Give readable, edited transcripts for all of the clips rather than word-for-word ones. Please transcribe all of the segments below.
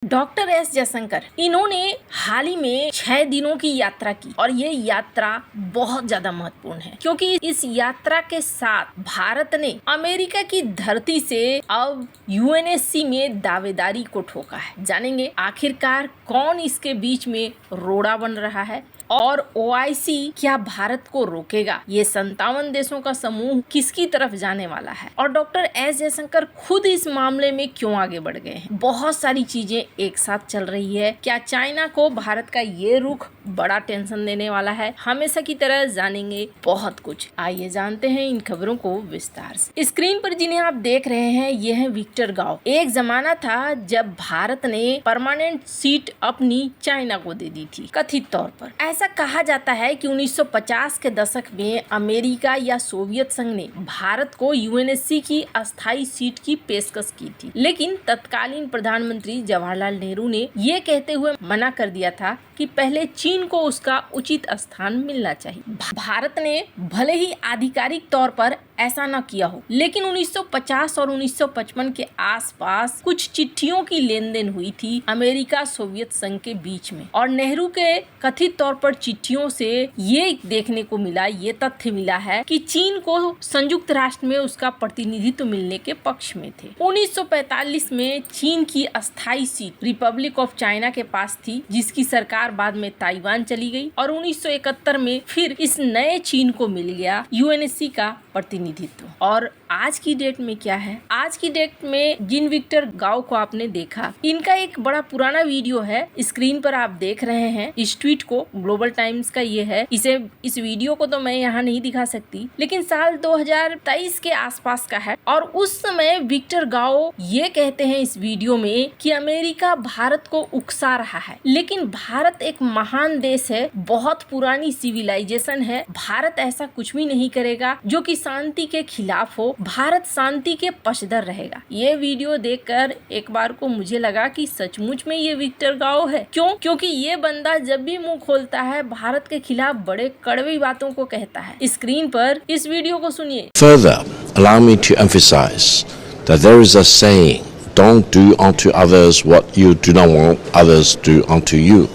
Doctor S Jaishankar इन्होंने हाल ही में 6 दिनों की यात्रा की और ये यात्रा बहुत ज्यादा महत्वपूर्ण है क्योंकि इस यात्रा के साथ भारत ने अमेरिका की धरती से अब यूएनएससी में दावेदारी को ठोका है। जानेंगे आखिरकार कौन इसके बीच में रोड़ा बन रहा है और ओआईसी क्या भारत को रोकेगा। ये 57 देशों का समूह किसकी तरफ जाने वाला है और डॉक्टर एस जयशंकर खुद इस मामले में क्यों आगे बढ़ गए हैं। बहुत सारी चीजें एक साथ चल रही है। क्या चाइना को भारत का ये रुख बड़ा टेंशन देने वाला है? हमेशा की तरह जानेंगे बहुत कुछ। आइए जानते हैं इन खबरों को विस्तार से। स्क्रीन पर जिन्हें आप देख रहे हैं ये है विक्टर गाओ। एक जमाना था जब भारत ने परमानेंट सीट अपनी चाइना को दे दी थी कथित तौर पर। ऐसा कहा जाता है कि 1950 के दशक में अमेरिका या सोवियत संघ ने भारत को यूएनएससी की अस्थायी सीट की पेशकश की थी, लेकिन तत्कालीन प्रधानमंत्री जवाहरलाल नेहरू ने ये कहते हुए मना कर दिया था कि पहले चीन को उसका उचित स्थान मिलना चाहिए। भारत ने भले ही आधिकारिक तौर पर ऐसा न किया हो, लेकिन 1950 और 1955 के आसपास कुछ चिट्ठियों की लेन देन हुई थी अमेरिका सोवियत संघ के बीच में और नेहरू के कथित तौर पर चिट्ठियों से ये देखने को मिला, ये तथ्य मिला है कि चीन को संयुक्त राष्ट्र में उसका प्रतिनिधित्व मिलने के पक्ष में थे। 1945 में चीन की अस्थायी सीट रिपब्लिक ऑफ चाइना के पास थी, जिसकी सरकार बाद में ताइवान चली गई और 1971 में फिर इस नए चीन को मिल गया यूएनएससी का प्रतिनिधित्व। और आज की डेट में क्या है? आज की डेट में जिन विक्टर गाओ को आपने देखा, इनका एक बड़ा पुराना वीडियो है। स्क्रीन पर आप देख रहे हैं इस ट्वीट को, ग्लोबल टाइम्स का ये है। इस वीडियो को तो मैं यहाँ नहीं दिखा सकती, लेकिन साल 2023 के आसपास का है और उस समय विक्टर गाओ ये कहते हैं इस वीडियो में कि अमेरिका भारत को उकसा रहा है, लेकिन भारत एक महान देश है, बहुत पुरानी सिविलाइजेशन है। भारत ऐसा कुछ भी नहीं करेगा जो कि शांति के खिलाफ हो। भारत शांति के पक्षधर रहेगा। ये वीडियो देखकर एक बार को मुझे लगा कि सचमुच में ये विक्टर गाओ है। क्यों? क्योंकि ये बंदा जब भी मुंह खोलता है भारत के खिलाफ बड़े कड़वी बातों को कहता है। स्क्रीन पर इस वीडियो को सुनिए। Further, allow me to emphasize that there is a saying, don't do unto others what you do not want others do unto you,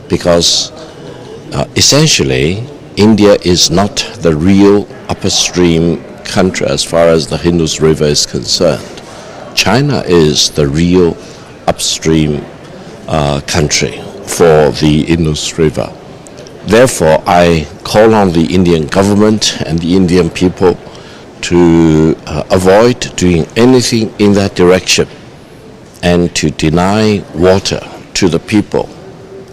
because essentially India is not the real upstream country as far as the Indus River is concerned. China is the real upstream country for the Indus River. Therefore, I call on the Indian government and the Indian people to avoid doing anything in that direction and to deny water to the people.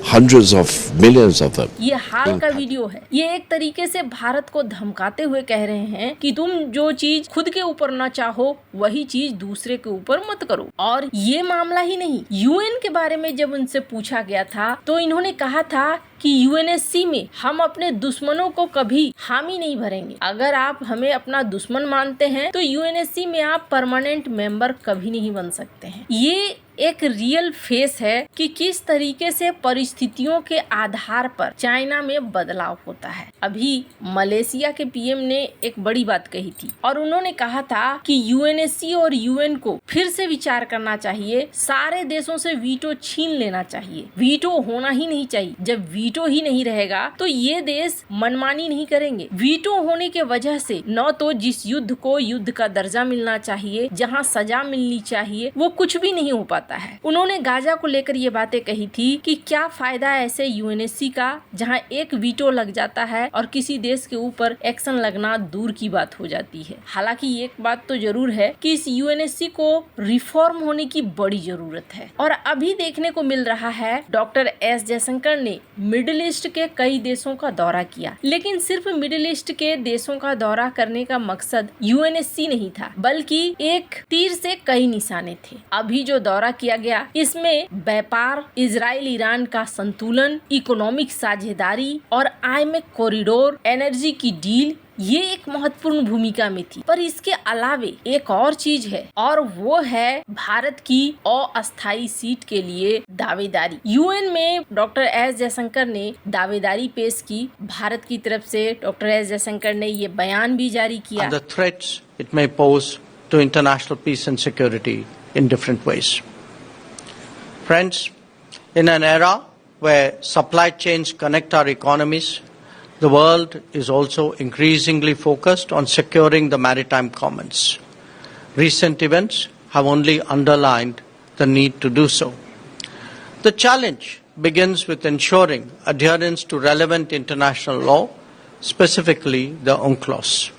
Hundreds of millions of them. ये हाल का video है। ये एक तरीके से भारत को धमकाते हुए कह रहे हैं कि तुम जो चीज खुद के ऊपर न चाहो वही चीज दूसरे के ऊपर मत करो। और ये मामला ही नहीं, यूएन के बारे में जब उनसे पूछा गया था तो इन्होंने कहा था कि यूएनएससी में हम अपने दुश्मनों को कभी हामी नहीं भरेंगे। अगर आप हमें अपना दुश्मन मानते हैं तो यूएनएससी में आप परमानेंट मेंबर कभी नहीं बन सकते हैं। ये एक रियल फेस है कि किस तरीके से परिस्थितियों के आधार पर चाइना में बदलाव होता है। अभी मलेशिया के पीएम ने एक बड़ी बात कही थी और उन्होंने कहा था कि यूएनएससी और यूएन को फिर से विचार करना चाहिए, सारे देशों से वीटो छीन लेना चाहिए। वीटो होना ही नहीं चाहिए। जब वीटो ही नहीं रहेगा तो ये देश मनमानी नहीं करेंगे। वीटो होने के वजह से न तो जिस युद्ध को युद्ध का दर्जा मिलना चाहिए, जहाँ सजा मिलनी चाहिए, वो कुछ भी नहीं हो पाता है। उन्होंने गाजा को लेकर ये बातें कही थी कि क्या फायदा ऐसे यूएनएससी का जहां एक वीटो लग जाता है और किसी देश के ऊपर एक्शन लगना दूर की बात हो जाती है। हालांकि एक बात तो जरूर है कि इस यूएनएससी को रिफॉर्म होने की बड़ी जरूरत है और अभी देखने को मिल रहा है डॉक्टर एस जयशंकर ने मिडिल ईस्ट के कई देशों का दौरा किया, लेकिन सिर्फ मिडिल ईस्ट के देशों का दौरा करने का मकसद यूएनएससी नहीं था, बल्कि एक तीर से कई निशाने थे। अभी जो दौरा किया गया इसमें व्यापार, इजराइल ईरान का संतुलन, इकोनॉमिक साझेदारी और आय में कॉरिडोर, एनर्जी की डील, ये एक महत्वपूर्ण भूमिका में थी। पर इसके अलावे एक और चीज है और वो है भारत की अस्थायी सीट के लिए दावेदारी। यूएन में डॉक्टर एस जयशंकर ने दावेदारी पेश की। भारत की तरफ से डॉक्टर एस जयशंकर ने ये बयान भी जारी किया। The threats it may pose to international peace and security in different ways. Friends, in an era where supply chains connect our economies, the world is also increasingly focused on securing the maritime commons. Recent events have only underlined the need to do so. The challenge begins with ensuring adherence to relevant international law, specifically the UNCLOS.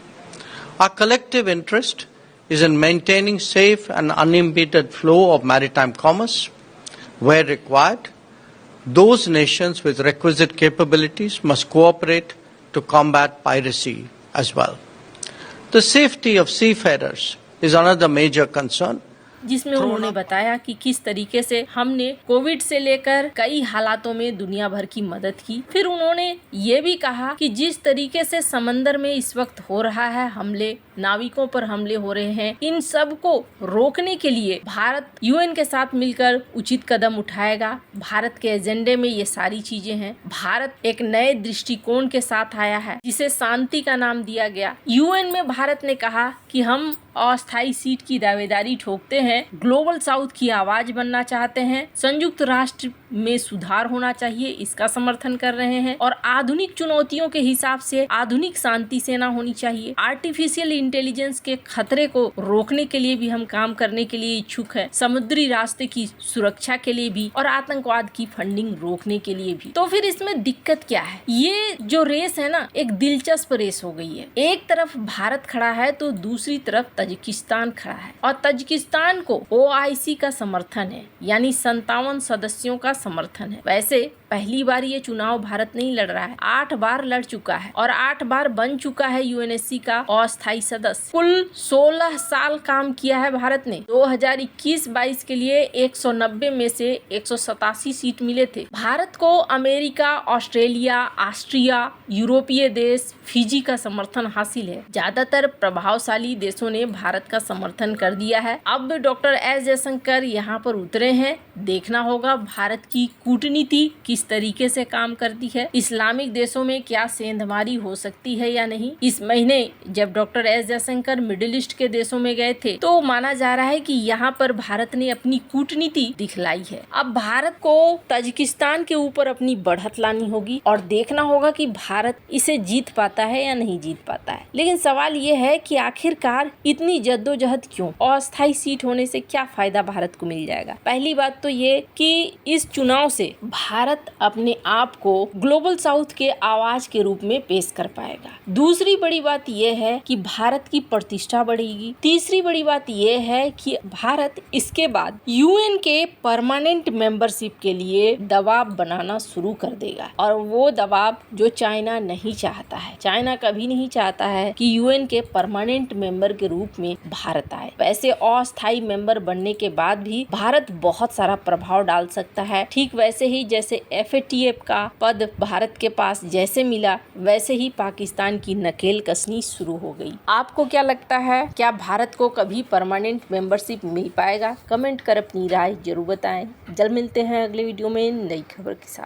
Our collective interest is in maintaining safe and unimpeded flow of maritime commerce. Where required, those nations with requisite capabilities must cooperate to combat piracy as well. The safety of seafarers is another major concern. जिसमें उन्होंने बताया कि किस तरीके से हमने Covid से लेकर कई हालातों में दुनिया भर की मदद की। फिर उन्होंने ये भी कहा कि जिस तरीके से समंदर में इस वक्त हो रहा है हमले, नाविकों पर हमले हो रहे हैं, इन सब को रोकने के लिए भारत यूएन के साथ मिलकर उचित कदम उठाएगा। भारत के एजेंडे में ये सारी चीजें हैं। भारत एक नए दृष्टिकोण के साथ आया है जिसे शांति का नाम दिया गया। यूएन में भारत ने कहा कि हम अस्थायी सीट की दावेदारी ठोकते हैं, ग्लोबल साउथ की आवाज बनना चाहते हैं, संयुक्त राष्ट्र में सुधार होना चाहिए, इसका समर्थन कर रहे हैं और आधुनिक चुनौतियों के हिसाब से आधुनिक शांति सेना होनी चाहिए। आर्टिफिशियल इंटेलिजेंस के खतरे को रोकने के लिए भी हम काम करने के लिए इच्छुक है, समुद्री रास्ते की सुरक्षा के लिए भी और आतंकवाद की फंडिंग रोकने के लिए भी। तो फिर इसमें दिक्कत क्या है? ये जो रेस है ना, एक दिलचस्प रेस हो गई है। एक तरफ भारत खड़ा है तो दूसरी तरफ तजिकिस्तान खड़ा है और तजिकिस्तान को OIC का समर्थन है, यानी 57 सदस्यों का समर्थन है। वैसे पहली बार ये चुनाव भारत नहीं लड़ रहा है, 8 बार लड़ चुका है और 8 बार बन चुका है UNSC का अस्थायी सदस्य। कुल 16 साल काम किया है भारत ने। 2021-22 के लिए 190 में से 187 सीट मिले थे। भारत को अमेरिका, ऑस्ट्रेलिया, ऑस्ट्रिया, यूरोपीय देश, फिजी का समर्थन हासिल है। ज्यादातर प्रभावशाली देशों ने भारत का समर्थन कर दिया है। अब डॉक्टर एस जयशंकर यहाँ पर उतरे हैं। देखना होगा भारत की कूटनीति किस तरीके से काम करती है, इस्लामिक देशों में क्या सेंधमारी हो सकती है या नहीं। इस महीने जब doctor S Jaishankar middle east के देशों में गए थे तो माना जा रहा है कि यहाँ पर भारत ने अपनी कूटनीति दिखलाई है। अब भारत को तजिकिस्तान के ऊपर अपनी बढ़त लानी होगी और देखना होगा कि भारत इसे जीत पाता है या नहीं जीत पाता है। लेकिन सवाल ये है कि आखिरकार इतनी जद्दोजहद क्यों? अस्थायी सीट होने से क्या फायदा भारत को मिल जाएगा? पहली बात तो ये कि इस चुनाव से भारत अपने आप को ग्लोबल साउथ के आवाज के रूप में पेश कर पाएगा। दूसरी बड़ी बात यह है कि भारत की प्रतिष्ठा बढ़ेगी। तीसरी बड़ी बात यह है कि भारत इसके बाद यूएन के परमानेंट मेंबरशिप के लिए दबाव बनाना शुरू कर देगा और वो दबाव जो चाइना नहीं चाहता है। चाइना कभी नहीं चाहता है कि यूएन के परमानेंट मेंबर के रूप में भारत आए। वैसे अस्थायी मेंबर बनने के बाद भी भारत बहुत सारा प्रभाव डाल सकता है। ठीक वैसे ही जैसे FATF का पद भारत के पास जैसे मिला, वैसे ही पाकिस्तान की नकेल कसनी शुरू हो गई। आपको क्या लगता है, क्या भारत को कभी परमानेंट मेंबरशिप मिल पाएगा? कमेंट कर अपनी राय जरूर बताएं। जल्द मिलते हैं अगले वीडियो में नई खबर के साथ।